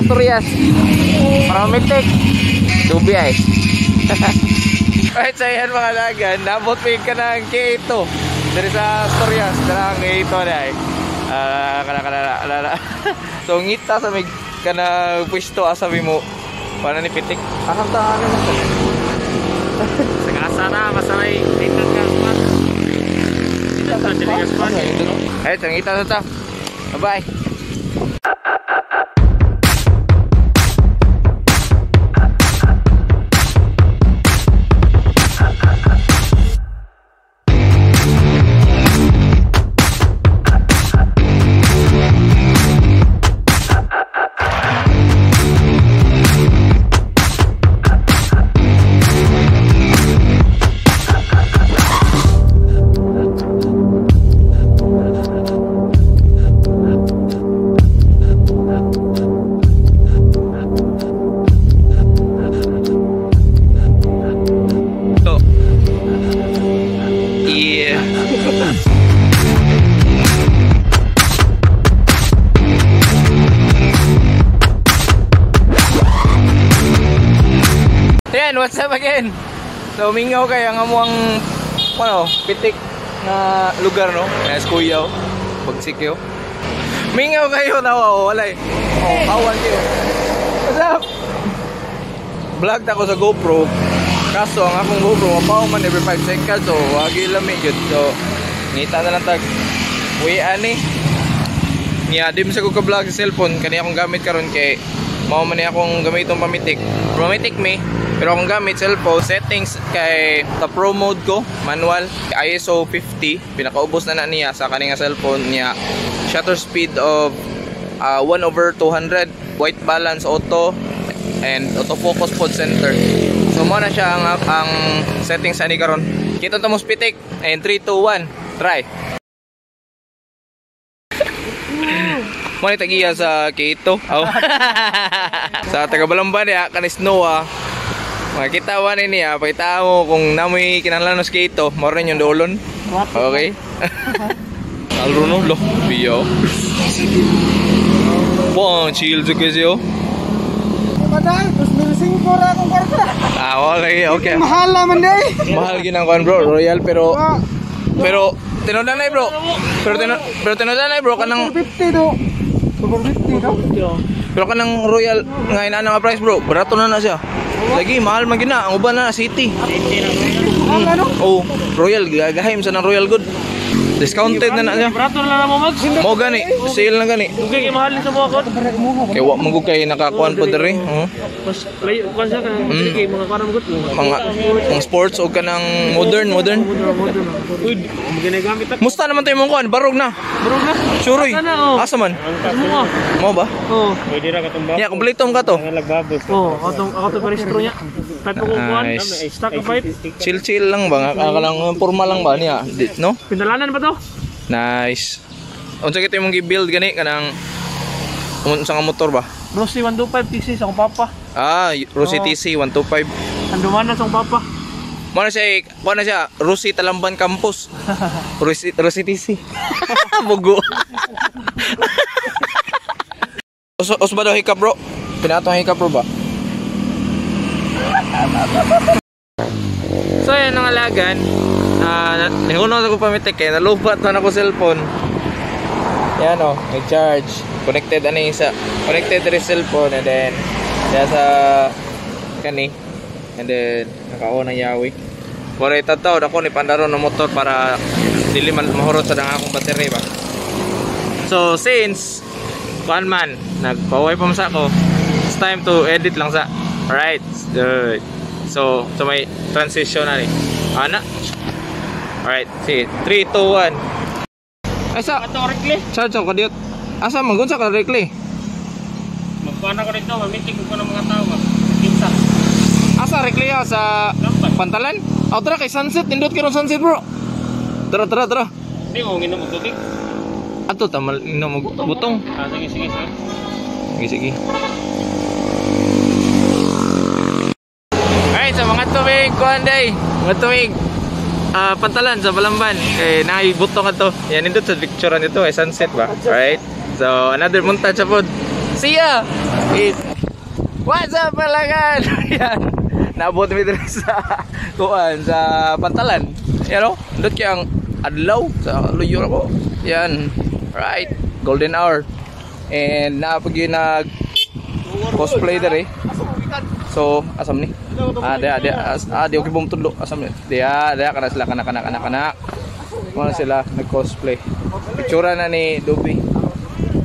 Asturias. Para mitik. Dubi ay. Alright, so yan mga lagan. Nabot pig ka ng K2. Dari sa Asturias. Darang K2 na ay. So ngita sa mig ka na pwesto asabi mo. Para ni pitik. Anong tahan na sa Sagasa na. Masamay. Tingnan ka spot. Tingnan ka dili spot. Alright, so ngita sa ta. Bye-bye. What's up again? So mingaw kayo ang amuang pitik na lugar no? As kuyaw, pagsikyo. Mingaw kayo na walay. Awan kayo. What's up? Vlog ako sa GoPro. Kaso ang akong GoPro mapaw man every 5 seconds. So wagi lami yun. So ngita na lang tag uwi ani. Niya dim sa ko ka-vlog sa cellphone. Kani akong gamit karon kay mao man ni akong gamitong pamitik. Pamitik me. Pero akong gamit cellphone settings kay ta pro mode ko manual ISO 50 pinakaubos na niya sa kaning cellphone niya shutter speed of 1/200 white balance auto and autofocus pod center. So mo na siya ang settings ani karon. Kita ta mo pitik and 3 2 1 try. Mo ni tagiya sa K2. Sa taga Balamban ya kanis Noah. Makita mo na niya, pakita mo kung namoy kinahanglan ng skate to, mo rin yung dolon. Okay? Alruno, lo, biyo. Wow, chill to kasi oh. Padahal, 2,500 ra akong kwarta. Okay. Mahal naman day. Mahal ginang bro, Royal pero tinodan na bro. Pero tinodan na bro kanang 50 do. 50 do. Pero kanang Royal nga ina nga price bro, barato na siya. Lagi mahal man gina ang uban na City. Ano? Oh, Royal gagahim sa ng Royal good. Discounted na siya. Barato na mo mag. Mo gani, sale na gani. Dugay kay mahal sa mga kon. Kay wa man gud kay nakakuan po diri. Mas layo kan sa kan kay mga karam gud. Mga sports o kanang modern. Ud, ginagamit ta. Musta naman tayo mong kuan? Barog na. Suroy. Asa man? Mo ba? Oh. Pwede ra katong ba? Ya, kompleto ka to. Oh, ako to registro niya. Type ko kuan, stock bite. Chill lang ba? Lang formal lang ba niya? No? Pinalanan ba to? Nice. Unsa kita imong gi-build gani kanang unsa nga motor ba? Rossi 125 TC sa akong papa. Rossi TC 125. Anduman na sa akong papa. Mo na siya, Rossi Talamban Campus. Rossi TC. Bugo. Os ba daw hikap bro? Pinatong hikap bro ba? So yan ang alagan. Ninguno sa ko pamitik kaya nalubat na ako cellphone. Yan o, may charge. Connected rin cellphone and then kaya sa kani and then naka-on ang yawi. Pero itataw ako ni pandaro ng motor para dili man mahurot sa akong battery ba. So since kuan man nagpaway pa sa ako, it's time to edit lang sa. Alright, so may transition na ni ana. Alright, sige, 3, 2, 1. Asa? Directly. Charge ako diot. Asa magunsa ka directly? Magkuhan ako dito, mamitig ko ng mga tao. Kinsa. Asa directly sa Pantalan? Tara kay sunset, nindot karon sunset bro. Tara. Hindi mo ginom og tubig. Ato tamal inom og butong. Sige. Alright, so mga tubig kuan day. Mga tubig Pantalan sa Balamban kay naibutong ato. Yan nindot sa picture nito ay sunset ba. Alright. So another montage sa pod. See ya. What's up palagan? Yan. Naabot mi diri sa kuan sa Pantalan. Yan oh. Dot kay ang adlaw sa luyo ko. Yan. Right. Golden hour. And napagi nag cosplay diri. So, asam ni? Di okay bum tudlo asam ni. Dia kana sila kana. Mo sila nag-cosplay. Picture na ni Dobby.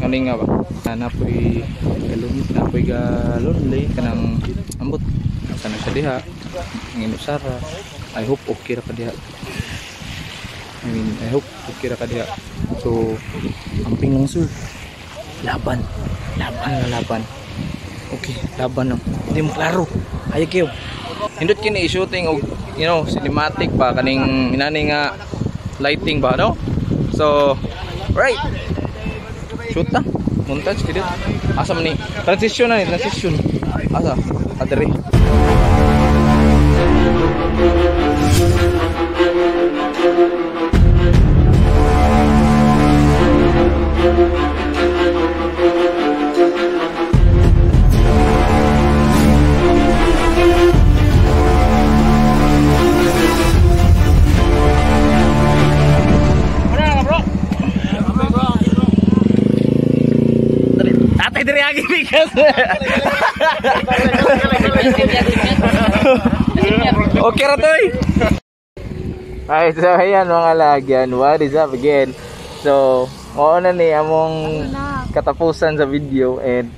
Ngani nga ba? Napoy galon kanang ambot. Sana siya diha. Ngino Sara. I hope okay ra ka diha. I hope okay ra ka diha. So, amping lang sir. Laban. Okay, laban lang. Hindi mo klaro. Hayag kayo. Hindot kini i-shooting og cinematic ba kaning inani nga lighting ba no? So, right. Shoot na. Montage kidi. Asa man ni? Transition. Asa? Adere. Dari lagi bigas. Okay ra toy. Ay, so ayan mga lagyan. What is up again? So, mao na ni among katapusan sa video and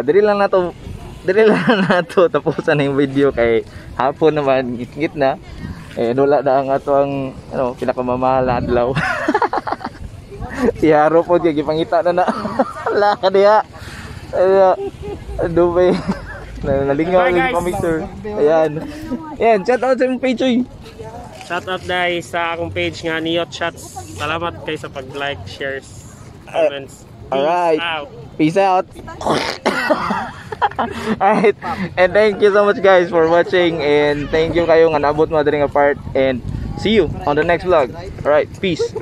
diri lang nato tapusan ng video kay hapon naman ngit na. Eh wala na ang ato ang pinakamamahal na adlaw. Iyaro po di gipangita na la ka diha. Dubay. Nalingaw yung computer. Ayan. Shout out sa mong page oy. Shout out dai sa akong page nga Niyot Shots. Salamat kay sa pag-like, shares, comments. Alright. Peace out. Alright. And thank you so much guys for watching and thank you kayo nga naabot mo diri nga part and see you on the next vlog. Alright, peace.